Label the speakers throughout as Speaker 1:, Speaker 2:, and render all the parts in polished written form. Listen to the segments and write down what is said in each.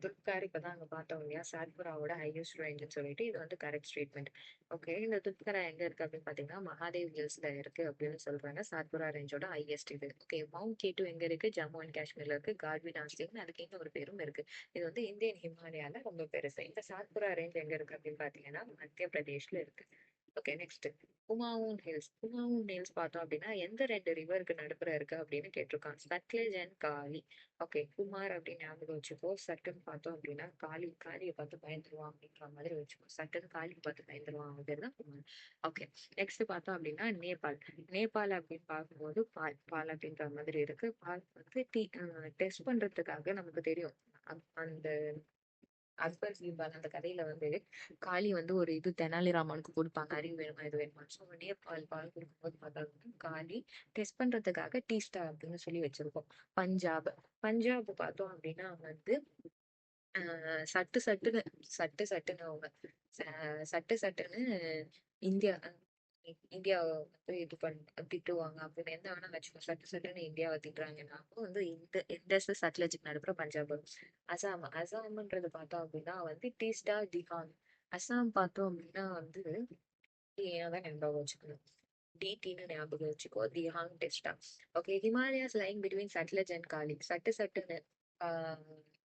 Speaker 1: துப்கார் இப்பதான் அங்க பார்த்தோம் இல்லையா? சாத்புராவோட ஹையஸ்ட் ரேஞ்சுன்னு சொல்லிட்டு இது வந்து கரெக்ட் ஸ்டேட்மெண்ட். ஓகே. இந்த துப்கரா எங்க இருக்கு அப்படின்னு பார்த்தீங்கன்னா, மகாதேவ் ஹில்ஸ்ல இருக்கு அப்படின்னு சொல்றாங்க. சாத்புரா ரேஞ்சோட ஹையஸ்ட் இது. ஓகே. மவுண்ட் கே2 எங்க இருக்கு? ஜம்மு அண்ட் காஷ்மீர்ல இருக்கு. கார்பி டான்ஸ்லிங்னு அதுக்கு இன்னொரு பேரும் இருக்கு. இது வந்து இந்தியன் ஹிமாலயால ரொம்ப பெருசு. இந்த சாத்புரா ரேஞ்ச் எங்க இருக்கு அப்படின்னு பார்த்தீங்கன்னா, மத்திய பிரதேஷ்ல இருக்கு. Okay. Next Kumaon hills. Kumaon hills பார்த்தோம் அப்படின்னா, எந்த 2 ரிவருக்கு நடுப்புற இருக்கு அப்படின்னு கேட்டிருக்காங்க. சட்லெஜ் அண்ட் காலி. ஓகே. குமார் அப்படின்னு ஞாபகம் வச்சுக்கோ. சட்டுன்னு பார்த்தோம் அப்படின்னா, காளிய பார்த்து பயந்துருவான் அப்படின்ற மாதிரி வச்சுக்கோ. சட்டுன்னு காளிய பார்த்து பயந்துருவான். அவன் பேர் தான் குமார். ஓகே. நெக்ஸ்ட் பார்த்தோம் அப்படின்னா, நேபாள். நேபாள் அப்படின்னு பார்க்கும்போது பால் அப்படின்ற மாதிரி இருக்கு. பால் வந்து டெஸ்ட் பண்றதுக்காக நமக்கு தெரியும். அந்த அக்பர் பீர்பால் அந்த கதையில வந்து காளி வந்து ஒரு இது தெனாலிராமனுக்கு கொடுப்பாங்க. அறிவு வேணுமா இது வேணுமா. ஸோ பால் கொடுக்கும்போது பார்த்தா காளி டெஸ்ட் பண்றதுக்காக டீ ஸ்டார் அப்படின்னு சொல்லி வச்சிருக்கோம். பஞ்சாப். பஞ்சாப் பார்த்தோம் அப்படின்னா வந்து சட்டு சட்டுன்னு சட்டுன்னு அவங்க சட்டு சட்டுன்னு இந்தியா இந்தியாவை வந்து இது திட்டுவாங்க அப்படின்னு எந்த வேணா வச்சுக்கோ. சட்டுன்னு இந்தியாவை திட்டுறாங்கன்னா அப்போ வந்து இந்த சட்லஜுக்கு நடுப்புற பஞ்சாப் வரும். அசாம்ன்றது பார்த்தோம் அப்படின்னா வந்து டீஸ்டா திஹாங். அசாம் பார்த்தோம் அப்படின்னா வந்து தான் ஞாபகம் வச்சுக்கணும். டிடின்னு ஞாபகம் வச்சுக்கோ. Dihang Teesta. Okay. Himalayas lying between Sutlej and Kali. சட்டுன்னு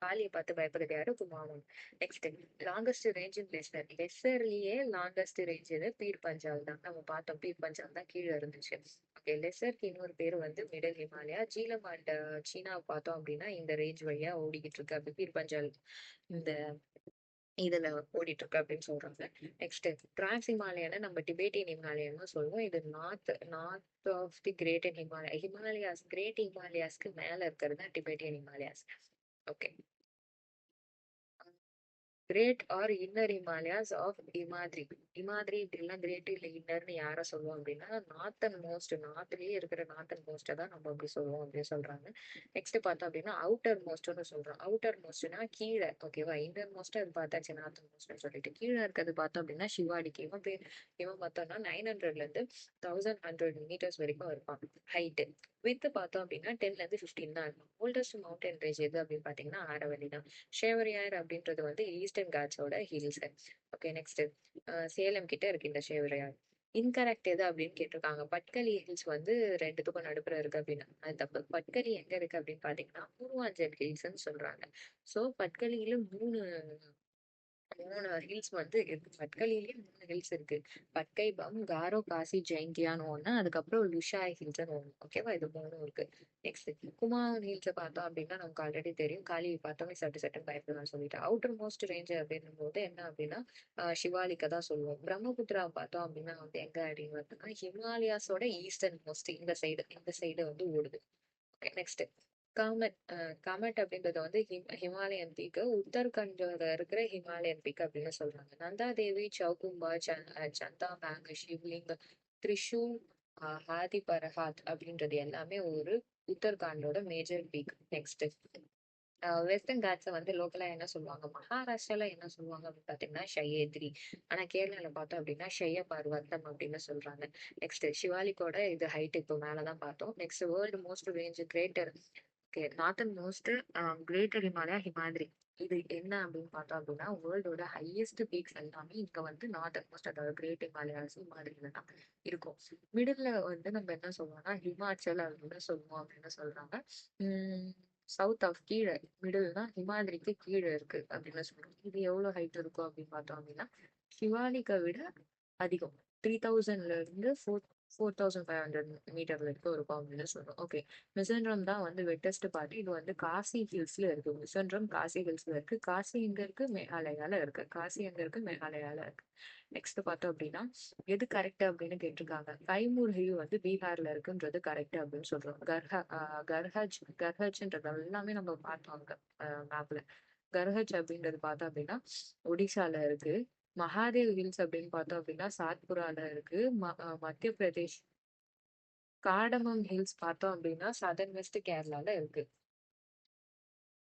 Speaker 1: காலியை பார்த்து பயப்படுறது யாரு? Kumaon. Next longest range in lesser. லெஸ்ஸர்லயே லாங்கஸ்ட் ரேஞ்ச் பீர் பஞ்சால் தான். நம்ம பார்த்தோம் பீர் பஞ்சால் தான் கீழே இருந்துச்சு. ஓகே. லெசருக்கு இன்னொரு பேர் வந்து மிடல் ஹிமாலயா. ஜீலம் அண்ட் சீனா பார்த்தோம் அப்படின்னா இந்த ரேஞ்ச் வழியா ஓடிக்கிட்டு இருக்கு. அப்படி பீர் பஞ்சால் இந்த இதுல ஓடிட்டு இருக்கு அப்படின்னு சொல்றாங்க. நெக்ஸ்ட் டிரான்ஸ் ஹிமாலயன நம்ம டிபேட்டியன் ஹிமாலயன்னு சொல்லுவோம். இது north of the great Himalaya. Great ஹிமாலயாஸ்க்கு மேல இருக்கிறது தான் Tibetan Himalayas. Okay. Great or inner Himalayas of Himadri. Himadri இப்படிலாம் கிரேட் இல்ல இன்னர்னு யார சொல்லுவோம் அப்படின்னா, நார்த்லயே இருக்கிற நார்த்தன் மோஸ்ட தான் நம்ம அப்படி சொல்லுவோம் அப்படின்னு சொல்றாங்க. நெக்ஸ்ட் பார்த்தோம் அப்படின்னா அவுட்டர் மோஸ்ட்னு சொல்றோம். அவுட்டர் மோஸ்ட்னா கீழே. ஓகேவா? இன்னர் மோஸ்ட் அது பார்த்தாச்சு நார்த்தன் மோஸ்ட்னு சொல்லிட்டு. கீழே இருக்கிறது பார்த்தோம் அப்படின்னா சிவாடிக்கு. இவன் பார்த்தோம்னா 900ல இருந்து 1100 மீட்டர்ஸ் வரைக்கும் இருப்பான் ஹைட். வித் பார்த்தோம் அப்படின்னா 10ல இருந்து 15 தான் இருக்கும். ஓல்டஸ்ட் மவுண்டன் ரேஞ்ச் எது அப்படின்னு பாத்தீங்கன்னா ஆரவல்லி தான். ஷேவரியார் அப்படின்றது வந்து ஈஸ்டர்ன் காட்ஸோட ஹில்ஸ். ஓகே. நெக்ஸ்ட் சேலம் கிட்ட இருக்கு இந்த ஷேவரியார். இன்கரெக்ட் எது அப்படின்னு கேட்டிருக்காங்க. பட்கலி ஹில்ஸ் வந்து ரெண்டுத்துக்கும் நடுப்புற இருக்கு அப்படின்னா அது தப்பு. பட்கலி எங்க இருக்கு அப்படின்னு பாத்தீங்கன்னா பூர்வாஞ்சல் ஹில்ஸ்ன்னு சொல்றாங்க. சோ பட்கலியில மூணு ஹில்ஸ் வந்து இருக்கு. பட்கலிலேயே 3 ஹில்ஸ் இருக்கு. பட்கை பம், காரோ காசி ஜெயந்தியான்னு ஒண்ணு, அதுக்கப்புறம் லுஷாய் ஹில்ஸ்னு ஒண்ணு. ஓகேவா? இது 3ம் இருக்கு. நெக்ஸ்ட் குமாவூன் ஹில்ஸை பார்த்தோம் அப்படின்னா நமக்கு ஆல்ரெடி தெரியும். காலி பார்த்தோமே சட்டு பயப்படலாம்னு சொல்லிட்டு அவுட்டர் மோஸ்ட் ரேஞ்ச் அப்படின்னும் போது என்ன அப்படின்னா சிவாலிக்க தான் சொல்லுவோம். பிரம்மபுத்திரா பார்த்தோம் அப்படின்னா வந்து எங்க அப்படின்னு பார்த்தோம்னா ஹிமாலயாஸோட ஈஸ்டர்ன் மோஸ்ட் இந்த சைடு வந்து ஓடுது. ஓகே. Next Comet. காமெட் அப்படின்றது வந்து ஹிமாலயன் பீக். உத்தரகண்ட்ல இருக்கிற ஹிமாலயன் பீக் அப்படின்னு சொல்றாங்க. நந்தா தேவி, சௌகும்பா, சந்தா பேங்க், சிவ்லிங், திரிஷூல், ஹாதி பரஹாத் அப்படின்றது எல்லாமே ஒரு உத்தரகாண்டோட மேஜர் பீக். நெக்ஸ்ட் வெஸ்டர்ன் காட்ஸை வந்து லோக்கலா என்ன சொல்லுவாங்க? மகாராஷ்டிரால என்ன சொல்லுவாங்க அப்படின்னு பாத்தீங்கன்னா ஷயேத்ரி. ஆனா கேரளால பார்த்தோம் அப்படின்னா ஷெய்ய பர்வத்தம் அப்படின்னு சொல்றாங்க. நெக்ஸ்ட் சிவாலிக்கோட இது ஹைட் இப்போ மேலதான் பார்த்தோம். Next world most range greater. Okay. Northern most greater Himalaya Himadri. இது என்ன அப்படின்னு பார்த்தோம் அப்படின்னா வேர்ல்டோட ஹையஸ்ட் பீக்ஸ் எல்லாமே இங்க வந்து நார்த்தன் மோஸ்ட் அதாவது கிரேட் ஹிமாலயாஸ் ஹிமாத்ரியில தான் இருக்கும். மிடில்ல வந்து நம்ம என்ன சொல்லுவோம்னா ஹிமாச்சல் அப்படின்னு சொல்லுவோம் அப்படின்னு சொல்றாங்க. சவுத் ஆஃப் கீழே மிடில்னா ஹிமாத்ரிக்கு கீழே இருக்கு அப்படின்னு சொல்றோம். இது எவ்வளவு ஹைட் இருக்கும் அப்படின்னு பார்த்தோம் அப்படின்னா சிவாலிக்கை விட அதிகம். 3000ல இருந்து 4500 மீட்டர் வரைக்கும் இருக்கும் அப்படின்னு சொல்றோம். ஓகே. மிசோரம் தான் வந்து வெட்டஸ்ட் பார்ட். இது வந்து காசி ஹில்ஸ்ல இருக்கு. மிசோரம் காசி ஹில்ஸ்ல இருக்கு. காசி எங்க இருக்கு? மேகாலயால இருக்கு. காசி எங்க இருக்கு? மேகாலயால இருக்கு. நெக்ஸ்ட் பார்த்தோம் அப்படின்னா எது கரெக்ட் அப்படின்னு கேட்டிருக்காங்க. கைமூர் ஹில் வந்து பீகார்ல இருக்குன்றது கரெக்ட் அப்படின்னு சொல்றோம். கர்ஹஜ்ன்றது எல்லாமே நம்ம பார்த்தோம் அங்க மேப்ல. கர்ஹஜ் அப்படின்றது பார்த்தோம் அப்படின்னா ஒடிசால இருக்கு. மகாதேவ் ஹில்ஸ் அப்படின்னு பார்த்தோம் அப்படின்னா சாத்புரால இருக்கு. மத்திய பிரதேஷ். காடமம் ஹில்ஸ் பார்த்தோம் அப்படின்னா சதர்ன் வெஸ்ட் கேரளால இருக்கு.